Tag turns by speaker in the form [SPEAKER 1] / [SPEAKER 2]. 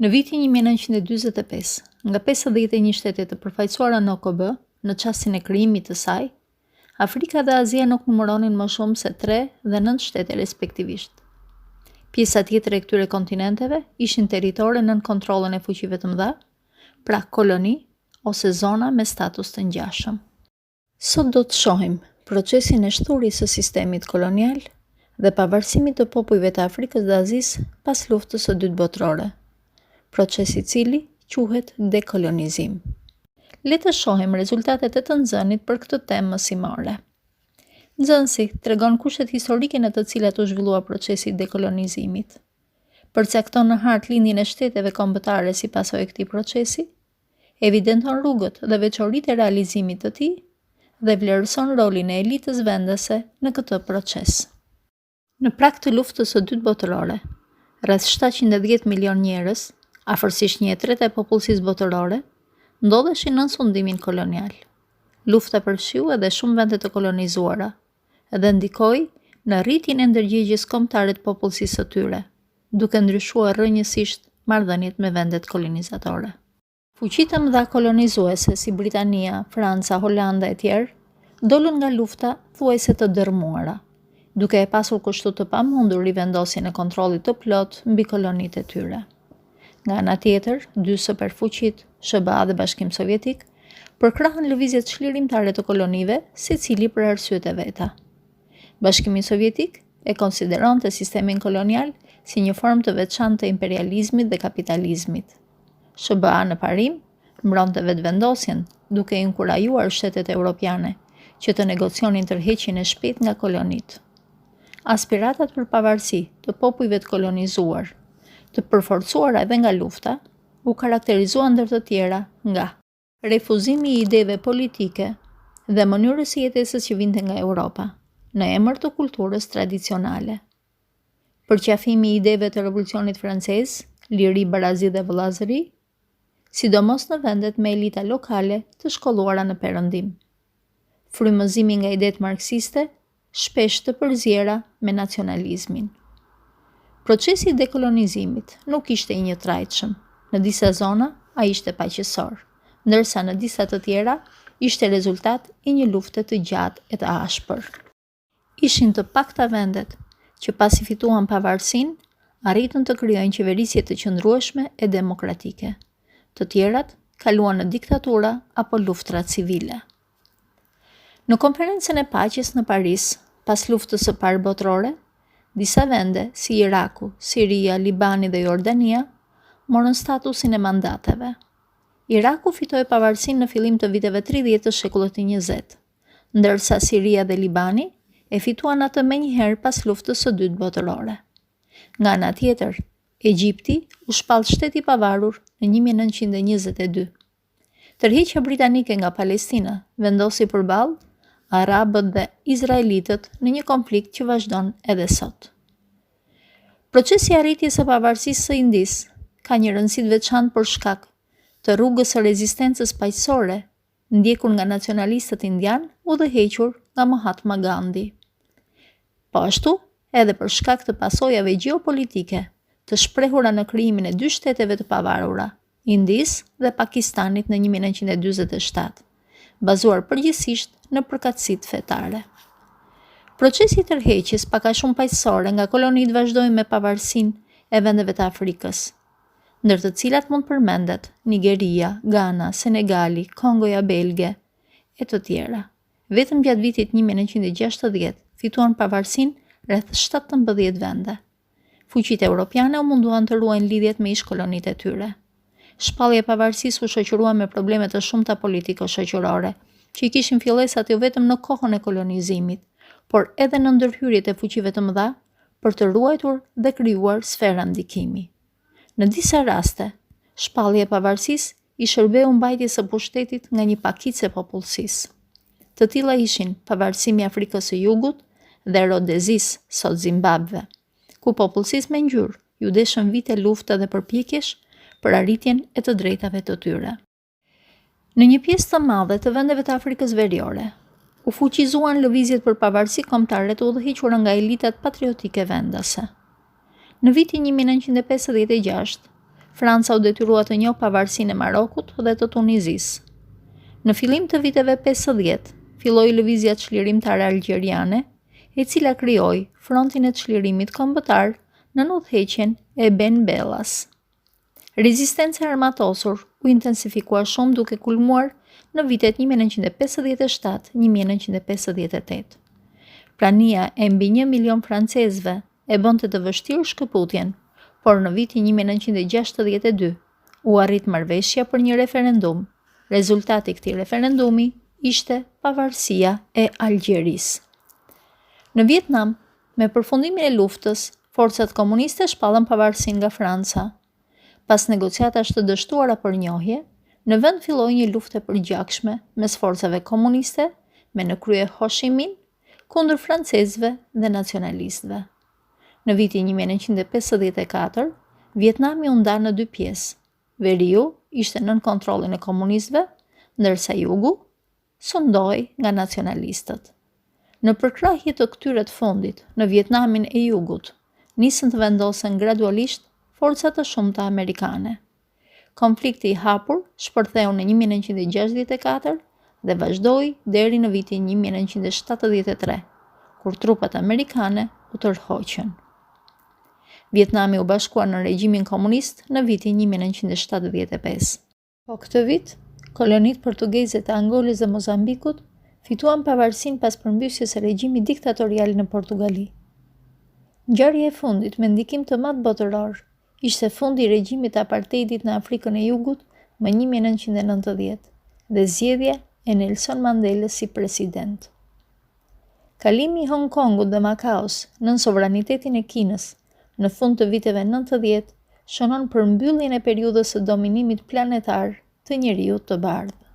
[SPEAKER 1] Në vitin 1945, nga 51 shtete të përfaqësuara në OKB, në çastin e krijimit të saj, Afrika dhe Azia nuk numëronin më shumë se 3 dhe 9 shtete respektivisht. Pjesa tjetër e këtyre kontinenteve ishin territore nën kontrollin e fuqive të mëdha, pra koloni ose zona me status të ngjashëm. Sot do të shohim procesin e shturjes së sistemit kolonial dhe pavarësimit të popujve të Afrikës dhe Azisë pas luftës së dytë botërore, procesi i cili quhet dekolonizim. Le të shohim rezultatet e të nxënit për këtë temë mësimore. Nxënësi tregon kushtet historike në të cilat u zhvillua procesi i dekolonizimit. Përcakton në hartë lindjen e shteteve kombëtare si pasojë e këtij procesi, evidenton rrugët dhe veçoritë e realizimit të tij dhe vlerëson rolin e elitës vendase në këtë proces. Në prag të luftës së dytë botërore, rreth 710 milion njerëz, afërsisht 1/3 e popullsisë botërore, ndodheshin nën sundimin kolonial. Lufta përfshiu edhe shumë vende të kolonizuara dhe ndikoi në rritjen e ndërgjegjjes kombëtare të popullsisë së tyre, duke ndryshuar rrënjësisht marrëdhëniet me vendet kolonizatore. Fuqitë të mëdha kolonizuese si Britania, Franca, Holanda e tjerë dolën nga lufta thuajse të dërmuara, duke e pasur kushtu të pamundur rivendosjen e kontrollit të plot mbi kolonitë e tyre. Nga ana tjetër, dy superfuqitë, SBA dhe Bashkimi Sovjetik, përkrahën lëvizjet çlirimtare të kolonive, secili për arsyet e veta. Bashkimi Sovjetik e konsideronte sistemin kolonial si një formë të veçantë të imperializmit dhe kapitalizmit. SBA në parim mbronte vetëvendosjen, duke inkurajuar shtetet europiane që të negocionin tërheqjen e shpejtë nga kolonitë. Aspiratat për pavarësi të popujve të kolonizuar, të përforcuara edhe nga lufta, u karakterizuan ndër të tjera nga refuzimi i ideve politike dhe mënyrës së jetesës që vinte nga Europa, në emër të kulturës tradicionale. Përqafimi i ideve të revolucionit francez, liri, barazi dhe vëllazëri, sidomos në vendet me elita lokale të shkolluara në perëndim. Frymëzimi nga idetë marksiste, shpesh të përzjera me nacionalizmin. Procesi i dekolonizimit nuk ishte i njëtrajtshëm. Në disa zona ai ishte paqësor, ndërsa në disa të tjera ishte rezultat i një lufte të gjatë e të ashpër. Ishin të pakta vendet që pasi fituan pavarësinë, arritën të krijojnë qeverisje të qëndrueshme e demokratike. Të tjerat kaluan në diktatura apo luftra civile. Në konferencën e paqes në Paris, pas luftës së parë botërore, disa vende si Iraku, Siria, Libani dhe Jordania morën statusin e mandateve. Iraku fitoi pavarësinë në fillim të viteve 30 të shekullit të 20, ndërsa Siria dhe Libani e fituan atë menjëherë pas luftës së dytë botërore. Nga ana tjetër, Egjipti u shpall shteti i pavarur në 1922. Tërheqja britanike nga Palestina vendosi përballë arabët dhe izraelitët në një konflikt që vazhdon edhe sot. Procesi i arritjes së pavarësisë së Indis ka një rëndësi të veçantë për shkak të rrugës së rezistencës paqësore ndjekur nga nacionalistët indian udhëhequr nga Mahatma Gandhi. Po ashtu, edhe për shkak të pasojave gjeopolitike të shprehura në krijimin e dy shteteve të pavarura, Indisë dhe Pakistanit në 1947, bazuar përgjithsisht në përkatësitë fetare. Procesi i tërheqjes pak a shumë paqësore nga kolonitë vazhdoi me pavarësinë e vendeve të Afrikës, ndër të cilat mund përmendet Nigeria, Ghana, Senegali, Kongoja Belge e të tjera. Vetëm gjatë vitit 1960 fituan pavarësinë rreth 17 vende. Fuqitë europiane u munduan të ruajnë lidhjet me ish-kolonitë e tyre. Shpallja e pavarësisë u shoqërua me probleme të shumta politiko-shoqërore, që i kishin fillesat jo vetëm në kohën e kolonizimit, por edhe në ndërhyrjet e fuqive të mëdha për të ruajtur dhe krijuar sfera ndikimi. Në disa raste, shpallja e pavarësisë i shërbeu mbajtjes së pushtetit nga një pakicë e popullsisë. Të tilla ishin pavarësimi i Afrikës së Jugut dhe Rodezisë, sot Zimbabwe, ku popullsisë me ngjyrë ju deshën vite lufta dhe përpjekjesh për arritjen e të drejtave të tyre. Në një pjesë të madhe të vendeve të Afrikës Veriore, u fuqizuan lëvizjet për pavarësi kombëtare të udhëhequra nga elitat patriotike vendase. Në vitin 1956, Franca u detyrua të njohë pavarësinë e Marokut dhe të Tunizisë. Në fillim të viteve 50, filloi lëvizja çlirimtare algjeriane, e cila krijoi frontin e çlirimit kombëtar në udhëheqjen e Ben Bellas. Rezistenca e armatosur u intensifikua shumë duke kulmuar në vitet 1957-1958. Prania e mbi 1 milion francezëve e bënte të vështirë shkëputjen, por në vitin 1962 u arrit marrëveshja për një referendum. Rezultati i këtij referendumi ishte pavarësia e Algjerisë. Në Vietnam, me përfundimin e luftës, forcat komuniste shpallën pavarësinë nga Franca. Pas negociatash të dështuara për njohje, në vend filloi një luftë e përgjakshme mes forcave komuniste, me në krye Ho Chi Minh, kundër francezëve dhe nacionalistëve. Në vitin 1954, Vietnami u nda në 2 pjesë. Veriu ishte nën kontrollin e komunistëve, ndërsa jugu sundoi nga nacionalistët. Në përkrahje të këtyre të fundit, në Vietnamin e jugut, nisën të vendosen gradualisht forcat të shumta amerikane. Konflikti i hapur shpërtheu në 1964 dhe vazhdoi deri në vitin 1973, kur trupat amerikane u tërhoqën. Vietnami u bashkua në regjimin komunist në vitin 1975. Po këtë vit, kolonitë portugeze të Angolës dhe Mozambikut fituan pavarësinë pas përmbysjes së regjimit diktatorial në Portugali. Ngjarja e fundit me ndikim të madh botëror ishte fundi i regjimit të apartheidit në Afrikën e Jugut më 1990 dhe zgjedhja e Nelson Mandelës si president. Kalimi i Hong Kongut dhe Makaos nën sovranitetin e Kinës në fund të viteve 90 shënon përmbylljen e periudhës së dominimit planetar të njeriut të bardhë.